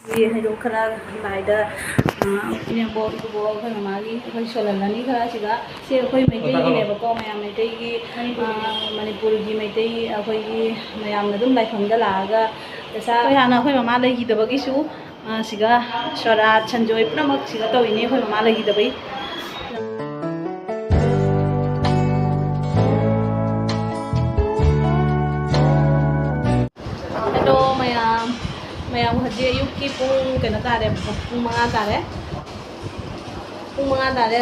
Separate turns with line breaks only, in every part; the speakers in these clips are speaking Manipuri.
Haidu khara laida inebo ibo khoi mamagi khoi solalani khara siga se khoi maitai gi leba ko mayam maitai gi manipur gi maitai khoi gi mayam na dum laifam da laga sa khoi hana khoi mama lai gi dabagi su siga sora chanjoi pramak siga tawine khoi mama lai gi dabai Mayam hadi ayuki pung kena tare pung manga tare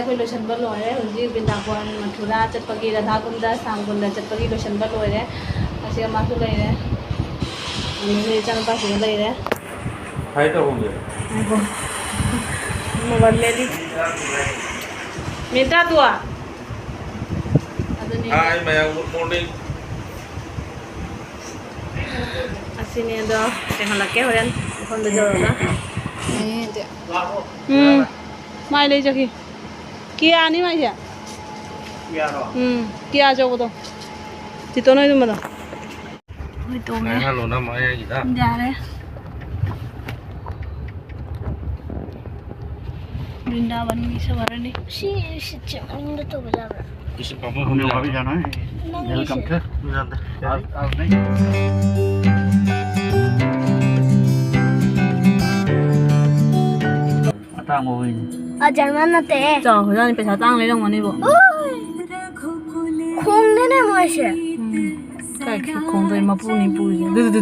khoi lotion ba loire hodi Vrindavan Mathura chatpagi Radha kunda Sangunda chatpagi lotion ba loire asiga ma su leire ani chang pa su leire
hai to hoge
aibo mobile le li meta tua aduni
hai mayam good morning
asini do jangan laki horen kon do jora ni dia mai le jaki kia ni mai ya
kia ro
kia jo ko do ti to noi dum da oi to me
hello na mai gì đó
ja re Vrindavan ni sawarani si chang da to bala
इस पापा हम लोग अभी जाना है वेलकम थे आज नहीं आता ngồi
Ajar mana teh?
Chào hồi ra पैसा tăng lấy đồng này bộ
Khung thế này mà sẽ
cái không thấy mà phụ ni phụ gì từ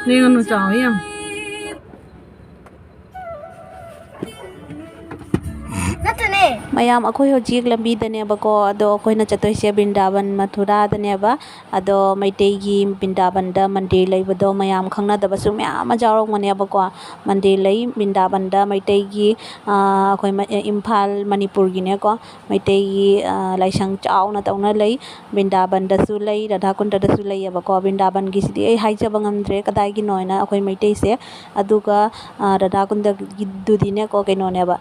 nên ăn nó chào em mayam akhoi hojik lambi dane ba ko ado akhoi na chatoi se Vrindavan Mathura dane ba ado maitei gi Vrindavan da mandir lai bado mayam khangna da basu mya ma jarong mane ba ko mandir lai Vrindavan da maitei gi akhoi Imphal Manipur gi ne ko maitei gi laisang chaw na tauna lai Vrindavan da su lai Radha kunda da su lai ba ko Vrindavan gi sidi ai haija bangam dre kadai gi noina akhoi maitei se aduga Radha kunda gi dudi ne ko kaino ne ba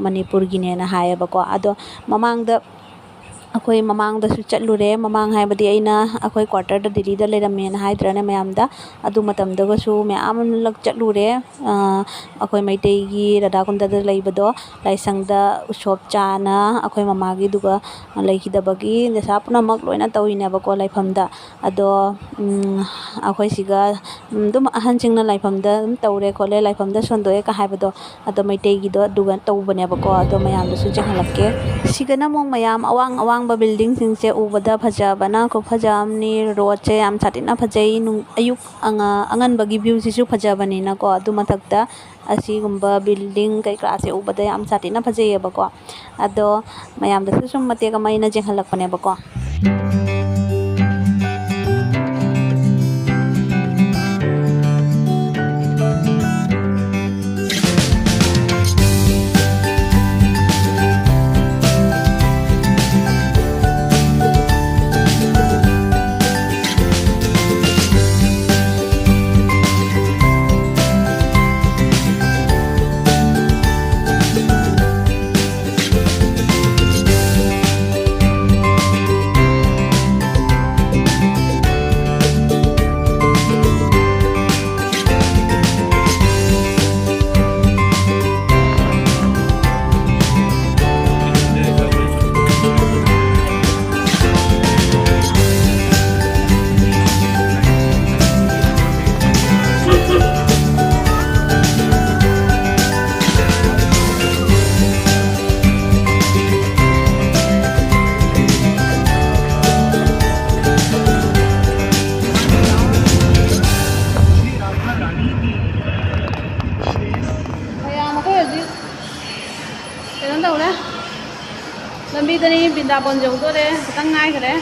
Manipur gine na hai ba ko ado mamang da akhoi mamang da su chatlure mamang hai badi aina akhoi quarter da Delhi da leram na hai drane mayam da adu matam da su mayam lak chatlure akhoi maitai gi Radha kunda da leibado laisang da ushop cha na akhoi mama gi duga leiki da bagi ne sapna mak loina tawine ba ko laifam da ado akhoi siga dum ahan singna laifam da tawre khole laifam da sondoe ka haibado ado maitai gi do duga tawbane ba ko ado mayam da su janghalakke sigana mong mayam awang ba building sing se ubada phajabana ko phajamni road che am chatina phajai nung ayuk angan bagi view sisu phajabani na ko adu mathakta asi gumba building kai class se ubada am chatina phajai ba ko ado mayam da sum mate ka maina jenghalak pane ba ko lambi tani Vrindavan jong to de tang ngai khare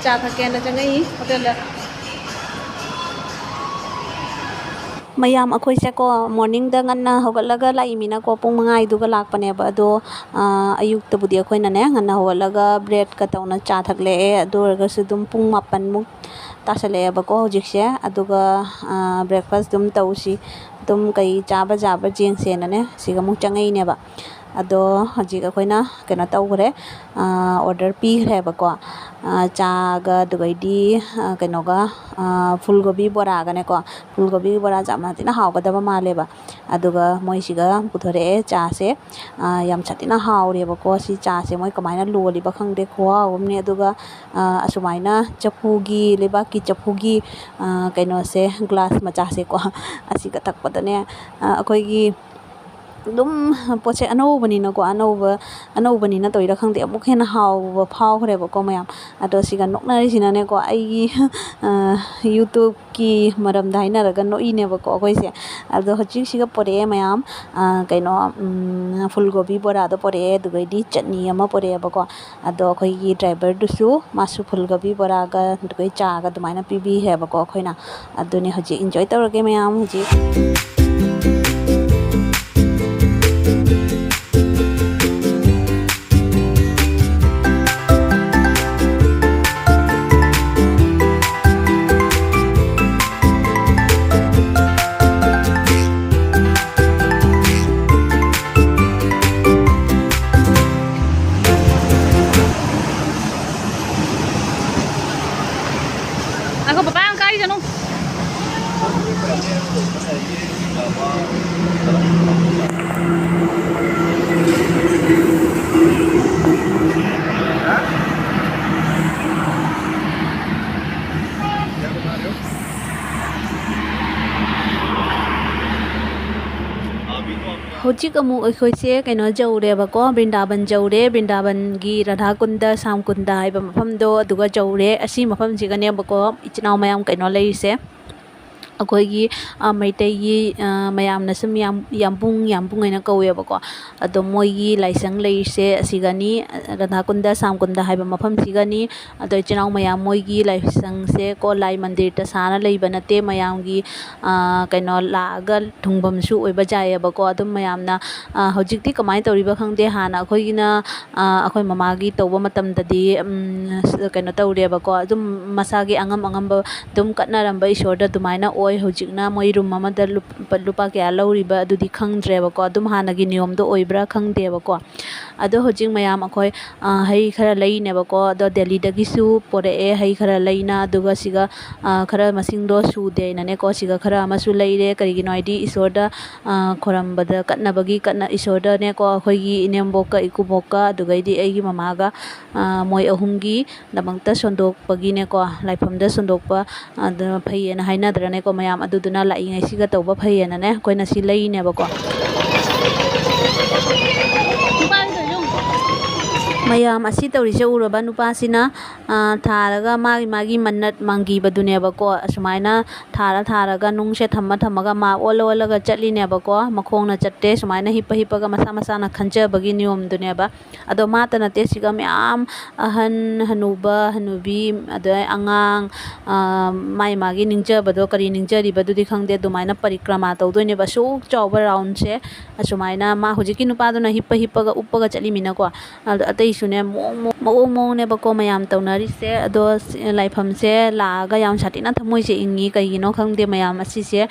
cha thaken la changai hotel la mayam akhoi se ko morning da nganna hogalaga lai mina ko pung mangai du ga lak pane ba do ayuk ta budi akhoi na ne nganna hogalaga bread ka tauna cha thakle ado ga su dum pung mapan muk tasale ba ko hojik se aduga breakfast dum tausi dum kai chaba jeng se na ne siga muk changai ne ba ꯑꯗꯣ ꯍꯧꯖꯤꯛ ꯑꯩꯈꯣꯏꯅ ꯀꯩꯅꯣ ꯇꯧꯈ꯭ꯔꯦ ꯑꯣꯔꯗꯔ ꯄꯤꯈ꯭ꯔꯦꯕꯀꯣ ꯆꯥꯒ ꯑꯗꯨꯒꯩꯗꯤ ꯀꯩꯅꯣꯒ ꯐꯨꯜꯒꯣꯕꯤ ꯕꯣꯔꯥꯒꯅꯦꯀꯣ ꯐꯨꯜꯒꯣꯕꯤ ꯕꯣꯔꯥ ꯌꯥꯝꯅ ꯊꯤꯅ ꯍꯥꯎꯒꯗꯕ ꯃꯥꯜꯂꯦꯕ ꯑꯗꯨꯒ ꯃꯣꯏꯁꯤꯒ ꯄꯨꯊꯣꯔꯛꯑꯦ ꯆꯥꯁꯦ ꯌꯥꯝ ꯊꯤꯅ ꯍꯥꯎꯔꯦꯕꯀꯣ ꯁꯤ ꯆꯥꯁꯦ ꯃꯣꯏ ꯀꯃꯥꯏꯅ ꯂꯣꯜꯂꯤꯕ ꯈꯪꯗꯦ ꯈꯨꯍꯥꯎ ꯑꯃꯅꯦ ꯑꯗꯨꯒ ꯑꯁꯨꯃꯥꯏꯅ ꯆꯐꯨꯒꯤ ꯂꯩꯕꯥꯛꯀꯤ ꯆꯐꯨꯒꯤ ꯀꯩꯅꯣꯁꯦ ꯒ꯭ꯂꯥꯁ ꯃꯆꯥꯁꯦꯀꯣ ꯑꯁꯤꯒ ꯊꯛꯄꯗꯅꯦ ꯑꯩꯈꯣꯏꯒꯤ ꯑꯗꯨꯝ ꯄꯣꯠꯁꯦ ꯑꯅꯧꯕꯅꯤꯅꯀꯣ ꯑꯅꯧꯕꯅꯤꯅ ꯇꯧꯔꯤꯔꯥ ꯈꯪꯗꯦ ꯑꯃꯨꯛ ꯍꯦꯟꯅ ꯍꯥꯎꯕ ꯐꯥꯎꯈ꯭ꯔꯦꯕꯀꯣ ꯃꯌꯥꯝ ꯑꯗꯣ ꯁꯤꯒ ꯅꯣꯛꯅꯔꯤꯁꯤꯅꯅꯦꯀꯣ ꯑꯩꯒꯤ ꯌꯨꯇꯨꯕꯀꯤ ꯃꯔꯝꯗ ꯍꯥꯏꯅꯔꯒ ꯅꯣꯛꯏꯅꯦꯕꯀꯣ ꯑꯩꯈꯣꯏꯁꯦ ꯑꯗꯣ ꯍꯧꯖꯤꯛꯁꯤꯒ ꯄꯣꯔꯛꯑꯦ ꯃꯌꯥꯝ ꯀꯩꯅꯣ ꯐꯨꯜꯒꯣꯕꯤ ꯕꯣꯔꯥꯗꯣ ꯄꯣꯔꯛꯑꯦ ꯑꯗꯨꯒꯩꯗꯤ ꯆꯠꯅꯤ ꯑꯃ ꯄꯣꯔꯛꯑꯦꯕꯀോ ꯑꯗꯣ ꯑꯩꯈꯣꯏꯒꯤ ꯗ꯭ꯔꯥꯏꯚꯔꯗꯨꯁꯨ ꯃꯥꯁꯨ ꯐꯨꯜꯒꯣꯕꯤ ꯕꯣꯔꯥꯒ ꯑꯗꯨꯒꯩ ꯆꯥꯒ ꯑꯗꯨꯃꯥꯏꯅ ꯄꯤꯕꯤꯈ꯭ꯔꯦꯕꯀோ ꯑꯩꯈꯣꯏꯅ ꯑꯗꯨꯅꯦ ꯍꯧꯖꯤꯛ ꯏꯟꯖꯣꯏ ꯇꯧꯔꯒꯦ ꯃꯌꯥꯝ ꯍꯧꯖꯤꯛ
Ako papa ang kaya ano?
ꯍꯧꯖꯤꯛ ꯑꯃꯨꯛ ꯑꯩꯈꯣꯏꯁꯦ ꯀꯩꯅꯣ ꯌꯧꯔꯦꯕꯀꯣ ꯕ꯭ꯔꯤꯟꯗꯥꯕꯟ ꯌꯧꯔꯦ ꯕ꯭ꯔꯤꯟꯗꯥꯕꯟꯒꯤ ꯔꯥꯙꯥ ꯀꯨꯟꯗ ꯁꯥꯝ ꯀꯨꯟꯗ ꯍꯥꯏꯕ ꯃꯐꯝꯗꯣ ꯑꯗꯨꯒ ꯌꯧꯔꯦ ꯑꯁꯤ ꯃꯐꯝꯁꯤꯒꯅꯦꯕꯀꯣ ꯏꯆꯤꯜ ꯏꯅꯥꯎ ꯃꯌꯥꯝ ꯀꯩꯅꯣ ꯂꯩꯔꯤꯁꯦ ꯑꯩꯈꯣꯏꯒꯤ ꯃꯩꯇꯩꯒꯤ ꯃꯌꯥꯝꯅꯁꯨ ꯌꯥꯝꯕꯨꯡ ꯍꯥꯏꯅ ꯀꯧꯋꯦꯕꯀꯣ ꯑꯗꯣ ꯃꯣꯏꯒꯤ ꯂꯥꯏꯁꯪ ꯂꯩꯔꯤꯁꯦ ꯑꯁꯤꯒꯅꯤ ꯔꯥꯙꯥ ꯀꯨꯟꯗ ꯁꯥꯝ ꯀꯨꯟꯗ ꯍꯥꯏꯕ ꯃꯐꯝꯁꯤꯒꯅꯤ ꯑꯗꯣ ꯏꯆꯤꯜ ꯏꯅꯥꯎ ꯃꯌꯥꯝ ꯃꯣꯏꯒꯤ ꯂꯥꯏꯁꯪꯁꯦ ꯀꯣ ꯂꯥꯏ ꯃꯟꯗꯤꯔꯗ ꯁꯥꯅ ꯂꯩꯕ ꯅꯠꯇꯦ ꯃꯌꯥꯝꯒꯤ ꯀꯩꯅꯣ ꯂꯥꯛꯑꯒ ꯊꯨꯡꯐꯝꯁꯨ ꯑꯣꯏꯕ ꯌꯥꯏꯑꯕꯀꯣ ꯑꯗꯨꯝ ꯃꯌꯥꯝꯅ ꯍꯧꯖꯤꯛꯇꯤ ꯀꯃꯥꯏꯅ ꯇꯧꯔꯤꯕ ꯈꯪꯗꯦ ꯍꯥꯟꯅ ꯑꯩꯈꯣꯏꯒꯤꯅ ꯑꯩꯈꯣꯏ ꯃꯃꯥꯒꯤ ꯇꯧꯕ ꯃꯇꯝꯗꯗꯤ ꯀꯩꯅꯣ ꯇꯧꯔꯦꯕꯀꯣ ꯑꯗꯨꯝ ꯃꯁꯥꯒꯤ ꯑꯉꯝꯕ ꯑꯗꯨꯝ ꯀꯠꯅꯔꯝꯕ ꯏꯁꯣꯔꯗ ꯑꯗꯨꯃꯥꯏꯅ ꯑꯣꯏ ꯍꯧꯖꯤꯛꯅ ꯃꯣꯏ ꯔꯨꯝ ꯑꯃꯗ ꯂꯨꯄꯥ ꯀꯌꯥ ꯂꯧꯔꯤꯕ ꯑꯗꯨꯗꯤ ꯈꯪꯗ꯭ꯔꯦꯕꯀꯣ ꯑꯗꯨꯝ ꯍꯥꯟꯅꯒꯤ ꯅꯤꯌꯣꯝꯗꯣ ꯑꯣꯏꯕ꯭ꯔꯥ ꯈꯪꯗꯦꯕꯀꯣ ꯑꯗꯣ ꯍꯧꯖꯤꯛ ꯃꯌꯥꯝ ꯑꯩꯈꯣꯏ ꯍꯩ ꯈꯔ ꯂꯩꯅꯦꯕꯀꯣ ꯑꯗꯣ ꯗꯦꯜꯂꯤꯗꯒꯤꯁꯨ ꯄꯣꯔꯛꯑꯦ ꯍꯩ ꯈꯔ ꯂꯩꯅ ꯑꯗꯨꯒ ꯁꯤꯒ ꯈꯔ ꯃꯁꯤꯡꯗꯣ ꯁꯨꯗꯦꯅꯅꯦꯀꯣ ꯁꯤꯒ ꯈꯔ ꯑꯃꯁꯨ ꯂꯩꯔꯦ ꯀꯔꯤꯒꯤꯅꯣ ꯍꯥꯏꯗꯤ ꯏꯁꯣꯔꯗ ꯈꯣꯏꯔꯝꯕꯗ ꯀꯠꯅꯕꯒꯤ ꯏꯁꯣꯔꯗꯅꯦꯀꯣ ꯑꯩꯈꯣꯏꯒꯤ ꯏꯅꯦꯝꯕꯣꯛꯀ ꯏꯀꯨꯕꯣꯛꯀ ꯑꯗꯨꯒꯩꯗꯤ ꯑꯩꯒꯤ ꯃꯃꯥꯒ ꯃꯣꯏ ꯑꯍꯨꯝꯒꯤ ꯗꯃꯛꯇ ꯁꯣꯟꯗꯣꯛꯄꯒꯤꯅꯦꯀꯣ ꯂꯥꯏꯐꯝꯗ ꯁꯣꯟꯗꯣꯛꯄ ꯑꯗ ꯐꯩꯌꯦꯅ ꯍꯥꯏꯅꯗ꯭ꯔꯅꯦꯀꯣ ꯃꯌꯥꯝ ꯑꯗꯨꯗꯨꯅ ꯂꯥꯛꯏꯉꯩꯁꯤꯒ ꯇꯧꯕ ꯐꯩꯌꯦꯅꯅꯦ ꯑꯩꯈꯣꯏꯅ ꯁꯤ ꯂꯩꯅꯦꯕꯀꯣ ꯃꯌꯥꯝ ꯑꯁꯤ ꯇꯧꯔꯤꯁꯦ ꯎꯔꯕ ꯅꯨꯄꯥꯁꯤꯅ ꯊꯥꯔꯒ ꯃꯥꯒꯤ ꯃꯟꯅꯠ ꯃꯥꯡꯒꯤꯕꯗꯨꯅꯦꯕꯀꯣ ꯑꯁꯨꯃꯥꯏꯅ ꯊꯥꯔꯒ ꯅꯨꯡꯁꯦ ꯊꯝꯃꯒ ꯃꯥ ꯑꯣꯜꯂꯒ ꯆꯠꯂꯤꯅꯦꯕꯀꯣ ꯃꯈꯣꯡꯅ ꯆꯠꯇꯦ ꯁꯨꯃꯥꯏꯅ ꯍꯤꯞꯄꯒ ꯃꯁꯥꯅ ꯈꯟꯖꯕꯒꯤ ꯅꯤꯌꯣꯝꯗꯨꯅꯦꯕ ꯑꯗꯣ ꯃꯥꯇ ꯅꯠꯇꯦ ꯁꯤꯒ ꯃꯌꯥꯝ ꯑꯍꯟ ꯍꯅꯨꯕ ꯍꯅꯨꯕꯤ ꯑꯗꯩ ꯑꯉꯥꯡ ꯃꯥꯒꯤ ꯅꯤꯡꯖꯕꯗꯣ ꯀꯔꯤ ꯅꯤꯡꯖꯔꯤꯕꯗꯨꯗꯤ ꯈꯪꯗꯦ ꯑꯗꯨꯃꯥꯏꯅ ꯄꯔꯤꯀ꯭ꯔꯃꯥ ꯇꯧꯗꯣꯏꯅꯦꯕ ꯑꯁꯨꯛ ꯆꯥꯎꯕ ꯔꯥꯎꯟꯁꯦ ꯑꯁꯨꯃꯥꯏꯅ ꯍꯧꯖꯤꯛꯀꯤ ꯅꯨꯄꯥꯗꯨꯅ ꯍꯤꯞꯄꯒ ꯎꯞꯄꯒ ꯆꯠꯂꯤꯃꯤꯅꯀꯣ ꯑꯗꯣ ꯑꯇꯩꯁꯨꯅꯦ ꯃꯑꯣꯡꯅꯦꯕꯀꯣ ꯃꯌꯥꯝ ꯇꯧꯅꯔꯤꯁꯦ ꯑꯗꯣ ꯂꯥꯏꯐꯝꯁꯦ ꯂꯥꯛꯑꯒ ꯌꯥꯝ ꯁꯥꯊꯤꯅ ꯊꯃꯣꯏꯁꯦ ꯏꯪꯉꯤ ꯀꯩꯒꯤꯅꯣ ꯈꯪꯗꯦ ꯃꯌꯥꯝ ꯑꯁꯤꯁꯦ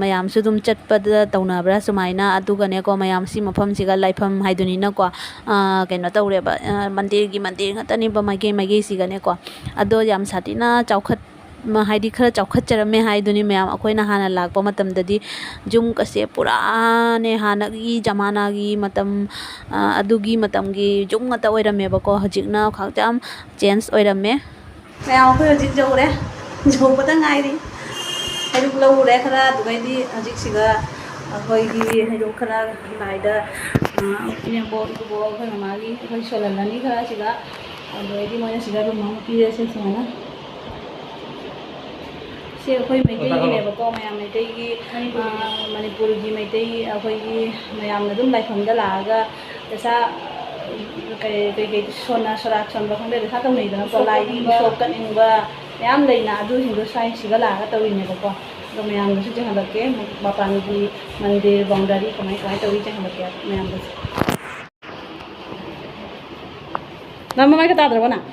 ꯃꯌꯥꯝꯁꯨ ꯑꯗꯨꯝ ꯆꯠꯄꯗ ꯇꯧꯅꯕ꯭ꯔꯥ ꯁꯨꯃꯥꯏꯅ ꯑꯗꯨꯒꯅꯦꯀꯣ ꯃꯌꯥꯝ ꯁꯤ ꯃꯐꯝꯁꯤꯒ ꯂꯥꯏꯐꯝ ꯍꯥꯏꯗꯨꯅꯤꯅꯀꯣ ꯀꯩꯅꯣ ꯇꯧꯔꯦꯕ ꯃꯟꯗꯤꯔ ꯉꯥꯛꯇꯅꯦꯕ ꯃꯥꯏꯀꯩꯁꯤꯒꯅꯦꯀꯣ ꯑꯗꯣ ꯌꯥꯝ ꯁꯥꯊꯤꯅ ꯍꯥꯏꯗꯤ ꯈꯔ ꯆꯥꯎꯈꯠꯆꯔꯝꯃꯦ ꯍꯥꯏꯗꯨꯅꯤ ꯃꯌꯥꯝ ꯑꯩꯈꯣꯏꯅ ꯍꯥꯟꯅ ꯂꯥꯛꯄ ꯃꯇꯝꯗꯗꯤ ꯌꯨꯝꯒꯁꯦ ꯄꯨꯔꯥꯅꯦ ꯍꯥꯟꯅꯒꯤ ꯖꯃꯥꯅꯥꯒꯤ ꯃꯇꯝ ꯑꯗꯨꯒꯤ ꯃꯇꯝꯒꯤ ꯌꯨꯝ ꯉꯥꯛꯇ ꯑꯣꯏꯔꯝꯃꯦꯕꯀꯣ ꯍꯧꯖꯤꯛꯅ ꯈꯛꯇ ꯌꯥꯝ ꯆꯦꯟꯖ ꯑꯣꯏꯔꯝꯃꯦ ꯃꯌꯥꯝ ꯑꯩꯈꯣꯏ ꯍꯧꯖꯤꯛ ꯌꯧꯕꯗ ꯉꯥꯏꯔꯤ ꯍꯩꯔꯨꯛ ꯂꯧꯔꯨꯔꯦ ꯈꯔ ꯑꯗꯨꯒꯩꯗꯤ ꯍꯧꯖꯤꯛꯁꯤꯒ ꯑꯩꯈꯣꯏꯒꯤ ꯍꯩꯔꯨꯛ ꯈꯔ ꯂꯥꯏꯗ ꯏꯅꯦꯝꯕꯣꯛ ꯏꯀꯨꯕꯣꯛ ꯑꯩꯈꯣꯏ ꯃꯃꯥꯒꯤ ꯑꯩꯈꯣꯏ ꯁꯣꯜꯍꯜꯂꯅꯤ ꯈꯔ ꯁꯤꯒ ꯑꯗꯨꯗꯩꯗꯤ ꯃꯣꯏꯅ ꯁꯤꯗ ꯔꯨꯝ ꯑꯃ ꯄꯤꯔꯁꯦ ꯁꯨꯃꯥꯏꯅ ꯁꯤ ꯑꯩꯈꯣꯏ ꯃꯩꯇꯩꯒꯤꯅꯦꯕꯀꯣ ꯃꯌꯥꯝ ꯃꯩꯇꯩꯒꯤ ꯃꯅꯤꯄꯨꯔꯒꯤ ꯃꯩꯇꯩ ꯑꯩꯈꯣꯏꯒꯤ ꯃꯌꯥꯝꯅ ꯑꯗꯨꯝ ꯂꯥꯏꯐꯝꯗ ꯂꯥꯛꯑꯒ ꯄꯩꯁꯥ ꯀꯩ ꯁꯣꯔꯥꯠ ꯁꯣꯟꯕ ꯈꯪꯗꯦ ꯄꯩꯁꯥ ꯇꯧꯅꯩꯗꯅꯀꯣ ꯂꯥꯏꯒꯤ ꯎꯁꯣꯞ ꯀꯠꯅꯤꯡꯕ ꯃꯌꯥꯝ ꯂꯩꯅ ꯑꯗꯨꯁꯤꯡꯗꯣ ꯁꯤꯒ ꯂꯥꯛꯑꯒ ꯇꯧꯔꯤꯅꯦꯕꯀꯣ ꯑꯗꯣ ꯃꯌꯥꯝꯗꯁꯨ ꯆꯪꯍꯜꯂꯛꯀꯦ ꯃꯄꯥꯟꯒꯤ ꯃꯟꯗꯤꯔ ꯕꯥꯎꯟꯗꯔꯤ ꯀꯃꯥꯏ ꯇꯧꯔꯤ ꯆꯪꯍꯜꯂꯛꯀꯦ ꯃꯌꯥꯝꯗꯁꯨ ꯅꯪ ꯃꯃꯥꯏꯒ ꯇꯥꯗ꯭ꯔꯕ ꯅꯪ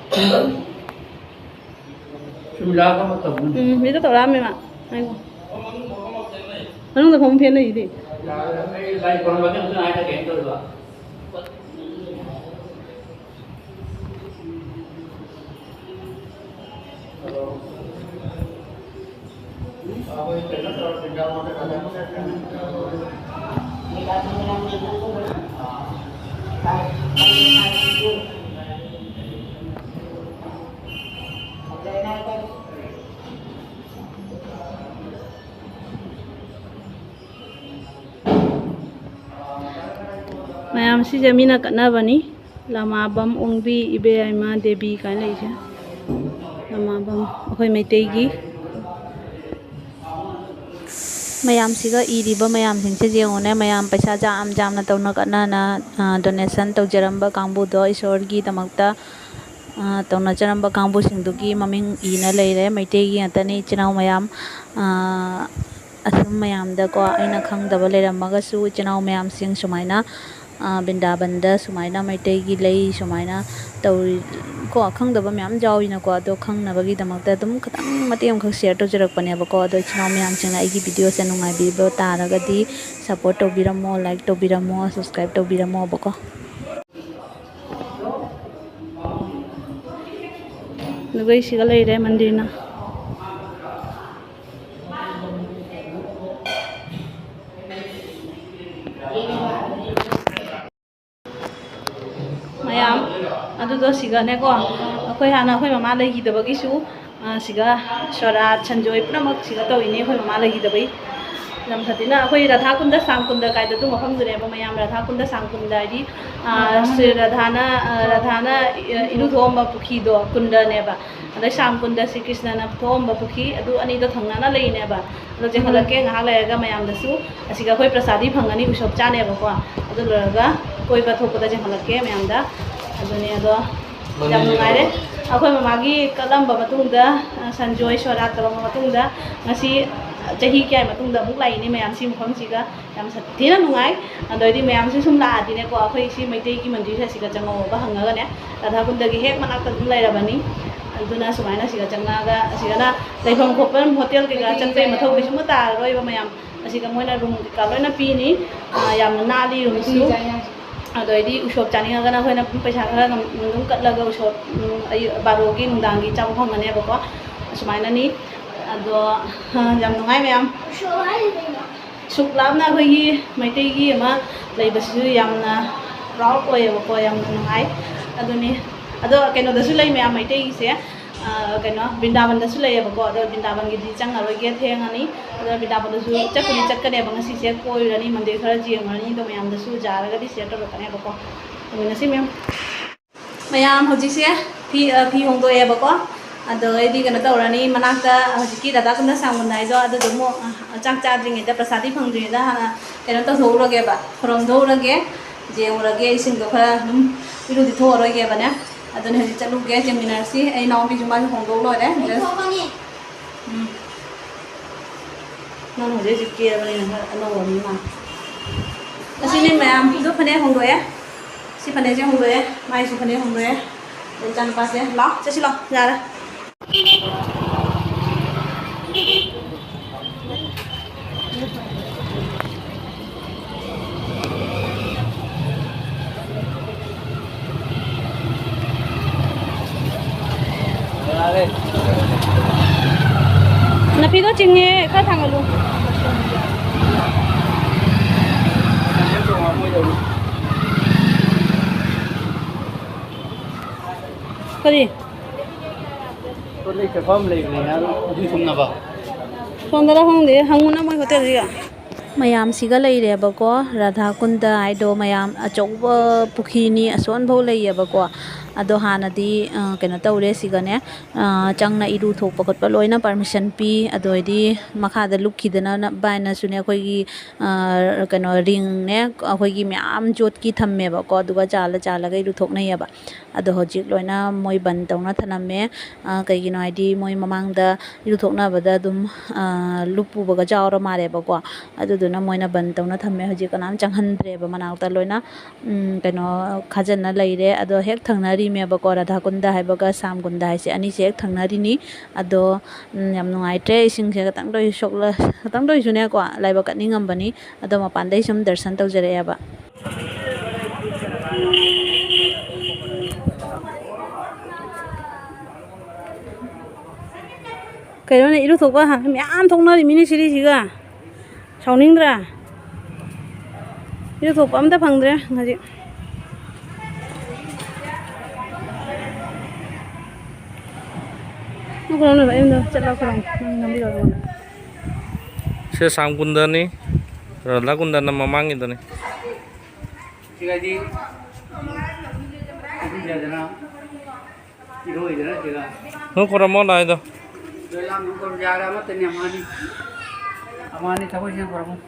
ꯃꯤꯗ ꯇꯧꯔꯛꯑꯝꯃꯦ ꯃꯥ ꯃꯅꯨꯡꯗ ꯐꯃꯨꯡ ꯐꯦꯟ ꯂꯩꯗꯤ
Mayam si Jamina kana bani lama bam ongbi ibe aima debi kan leise lama bam akoi maitai gi
ꯃꯌꯥꯝꯁꯤꯒ ꯏꯔꯤꯕ ꯃꯌꯥꯝꯁꯤꯡꯁꯦ ꯌꯦꯡꯉꯨꯅꯦ ꯃꯌꯥꯝ ꯄꯩꯁꯥ ꯌꯥꯝꯅ ꯇꯧꯅ ꯀꯠꯅꯅ ꯗꯣꯅꯦꯁꯟ ꯇꯧꯖꯔꯝꯕ ꯀꯥꯡꯕꯨꯗꯣ ꯏꯁꯣꯔꯒꯤꯗꯃꯛꯇ ꯇꯧꯅꯖꯔꯝꯕ ꯀꯥꯡꯕꯨꯁꯤꯡꯗꯨꯒꯤ ꯃꯃꯤꯡ ꯏꯅ ꯂꯩꯔꯦ ꯃꯩꯇꯩꯒꯤ ꯉꯥꯛꯇꯅꯤ ꯏꯆꯤꯜ ꯏꯅꯥꯎ ꯃꯌꯥꯝ ꯑꯁꯨꯝ ꯃꯌꯥꯝꯗꯀꯣ ꯑꯩꯅ ꯈꯪꯗꯕ ꯂꯩꯔꯝꯃꯒꯁꯨ ꯏꯆꯤꯜ ꯏꯅꯥꯎ ꯃꯌꯥꯝꯁꯤꯡ ꯁꯨꯃꯥꯏꯅ ꯕ꯭ꯔꯤꯟꯗꯥꯕꯟꯗ ꯁꯨꯃꯥꯏꯅ ꯃꯩꯇꯩꯒꯤ ꯂꯩ ꯁꯨꯃꯥꯏꯅ ꯇꯧꯔꯤ ꯀꯣ ꯈꯪꯗꯕ ꯃꯌꯥꯝ ꯌꯥꯎꯏꯅꯀꯣ ꯑꯗꯣ ꯈꯪꯅꯕꯒꯤꯗꯃꯛꯇ ꯑꯗꯨꯝ ꯈꯤꯇꯪ ꯃꯇꯦꯛ ꯑꯃꯈꯛ ꯁꯤꯌꯔ ꯇꯧꯖꯔꯛꯄꯅꯦꯕꯀꯣ ꯑꯗꯣ ꯏꯆꯤꯜ ꯏꯅꯥꯎ ꯃꯌꯥꯝꯁꯤꯡꯅ ꯑꯩꯒꯤ ꯚꯤꯗꯤꯑꯣꯁꯦ ꯅꯨꯡꯉꯥꯏꯕꯤꯕ ꯇꯥꯔꯒꯗꯤ ꯁꯞꯄꯣꯔꯠ ꯇꯧꯕꯤꯔꯝꯃꯣ ꯂꯥꯏꯛ ꯇꯧꯕꯤꯔꯝꯃꯣ subscribe ꯇꯧꯕꯤꯔꯝꯃꯣꯕꯀꯣ
ꯅꯨꯒꯩ siga leire mandirna mayam adudo siga ne ko akoi hana akoi mama leigidabagi siga sora chanjoi punamak siga tawini akoi mama leigidabai lam thatina akoi radha kunda sam kunda kaida du mafam dune ba mayam radha kunda sam kunda di radhana iru thomba pukhi do kunda ne ba adai sam kunda Sri Krishna na thomba pukhi adu ani do thangnana leine ba ado je halake ngah lega mayam dasu asiga akoi prasadi phangani usop chane ba ko adu loraga koi ba thopada je halake mayam da adune ado jam nungaire akoi mamagi kalamba matungda sanjoy sorat taba matungda ngasi chahi kya matungda muk lai ni mayam si mufam siga yam sathina nungai adoi mayam si sum la adine ko akoi si maitai ki mandir sa siga chango ba hangaga ne radha kunda gi hek manak ta lai rabani aduna sumaina siga changaga siga na laifam khopan hotel ke ga chatte mathau bi sum ta roi ba mayam asiga moina room ka loina pi ni yam na li room su adoi usop chani ga na hoina paisa khara ngum katlaga usop baro gi nungdang gi cham phang ne ba ko sumaina ni ado jam nungai mayam suklabna khoi maitai gi ama leibasu yamna proud oye ko yam nungai aduni ado keno dasu lei mayam maitai gi se keno Vrindavan dasu lei ba ko ado Vrindavan gi di chang aroi ge thengani ado Vrindavan dasu chakuni chakkane ba ngasi se koi rani mandir khara jengani to mayam dasu jaraga di se to kane ba ko ngasi mayam hoji se phi hongdoe ba ko ado edi kana taurani manakta hojiki radha kunda samundai do ado domo chak chadringe da prasadi phangdri da hana kena to thorage ba from thorage jeurage ising do khara iru di thoroge ba ne ado ne hoji chalu ge seminar si ai naw bi juma hongdo lo de non hoji jikki ba ni na ano ni ma asini mayam do phane hongdoe si phane je hongdoe mai su phane hongdoe chan pa se lo chasi lo ja ra Napi do chingge ka thangalu kari
tôi lấy cái form lấy này đi không nào vào
sondara hongde hanguna moi hotel ri
ꯃꯌꯥꯝꯁꯤꯒ ꯂꯩꯔꯦꯕꯀꯣ ꯔꯥꯙꯥ ꯀꯨꯟꯗ ꯍꯥꯏꯗꯣ ꯃꯌꯥꯝ ꯑꯆꯧꯕ ꯄꯨꯈ꯭ꯔꯤꯅꯤ ꯑꯁꯣꯟꯐꯥꯎ ꯂꯩꯌꯦꯕꯀꯣ ꯑꯗꯣ ꯍꯥꯟꯅꯗꯤ ꯀꯩꯅꯣ ꯇꯧꯔꯦ ꯁꯤꯒꯅꯦ ꯆꯪꯅ ꯏꯔꯨ ꯊꯣꯛꯄ ꯈꯣꯠꯄ ꯂꯣꯏꯅ ꯄꯔꯃꯤꯁꯟ ꯄꯤ ꯑꯗꯨꯑꯣꯏꯗꯤ ꯃꯈꯥꯗ ꯂꯨꯞꯈꯤꯗꯅ ꯕꯥꯏꯅꯁꯨꯅꯦ ꯑꯩꯈꯣꯏꯒꯤ ꯀꯩꯅꯣ ꯔꯤꯡꯅꯦ ꯑꯩꯈꯣꯏꯒꯤ ꯃꯌꯥꯝ ꯖꯣꯠꯀꯤ ꯊꯝꯃꯦꯕꯀꯣ ꯑꯗꯨꯒ ꯆꯥꯜꯂꯒ ꯏꯔꯨ ꯊꯣꯛꯅꯩꯌꯦꯕ ꯑꯗꯣ ꯍꯧꯖꯤꯛ ꯂꯣꯏꯅ ꯃꯣꯏ ꯕꯟ ꯇꯧꯅ ꯊꯅꯝꯃꯦ ꯀꯩꯒꯤꯅꯣ ꯍꯥꯏꯗꯤ ꯃꯣꯏ ꯃꯃꯥꯡꯗ ꯏꯔꯨ ꯊꯣꯛꯅꯕꯗ ꯑꯗꯨꯝ ꯂꯨꯞꯄꯨꯕꯒ ꯌꯥꯎꯔ ꯃꯥꯜꯂꯦꯕꯀꯣ ꯑꯗꯨꯗꯨꯅ ꯃꯣꯏꯅ ꯕꯟ ꯇꯧꯅ ꯊꯝꯃꯦ ꯍꯧꯖꯤꯛ ꯀꯅꯥꯝ ꯆꯪꯍꯟꯗ꯭ꯔꯦꯕ ꯃꯅꯥꯛꯇ ꯂꯣꯏꯅ ꯀꯩꯅꯣ ꯈꯥꯖꯟꯅ ꯂꯩꯔꯦ ꯑꯗꯣ ꯍꯦꯛ ꯊꯪꯅꯔꯤꯃꯦꯕꯀꯣ ꯔꯥꯙꯥ ꯀꯨꯟꯗ ꯍꯥꯏꯕꯒ ꯁꯥꯝ ꯀꯨꯟꯗ ꯍꯥꯏꯁꯦ ꯑꯅꯤꯁꯦ ꯍꯦꯛ ꯊꯪꯅꯔꯤꯅꯤ ꯑꯗꯣ ꯌꯥꯝ ꯅꯨꯡꯉꯥꯏꯇ꯭ꯔꯦ ꯏꯁꯤꯡꯁꯦ ꯈꯤꯇꯪꯗ ꯑꯣꯏꯁꯨ ꯈꯤꯇꯪꯗ ꯑꯣꯏꯁꯨꯅꯦꯀꯣ ꯂꯥꯏꯕꯛ ꯀꯠꯅꯤꯡꯉꯝꯕꯅꯤ ꯑꯗꯣ ꯃꯄꯥꯟꯗꯩ ꯁꯨꯝ ꯗꯔꯁꯟ ꯇꯧꯖꯔꯛꯑꯦꯕ
ꯀꯩꯅꯣꯅꯦ ꯏꯔꯨꯊꯣꯛꯄ ꯃꯌꯥꯝ ꯊꯣꯛꯅꯔꯤꯃꯤꯅꯦ ꯁꯤꯔꯤꯁꯤꯒ ꯁꯥꯎꯅꯤꯡꯗ꯭ꯔꯥ 이루ꯊꯣꯛꯄ ꯑꯝꯇ ꯐꯪꯗ꯭ꯔꯦ ꯍꯧꯖꯤꯛ 그러는 애는 잘라서랑 남기라고.
세 상군다니 라군다나 마망이다니.
제가 이제 이제잖아. 이러이잖아 제가.
너 그럼 뭐 나이다.
열람 걸 자라 맞더니 아마니 타고 있는 거라고.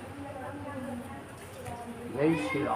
에이씨.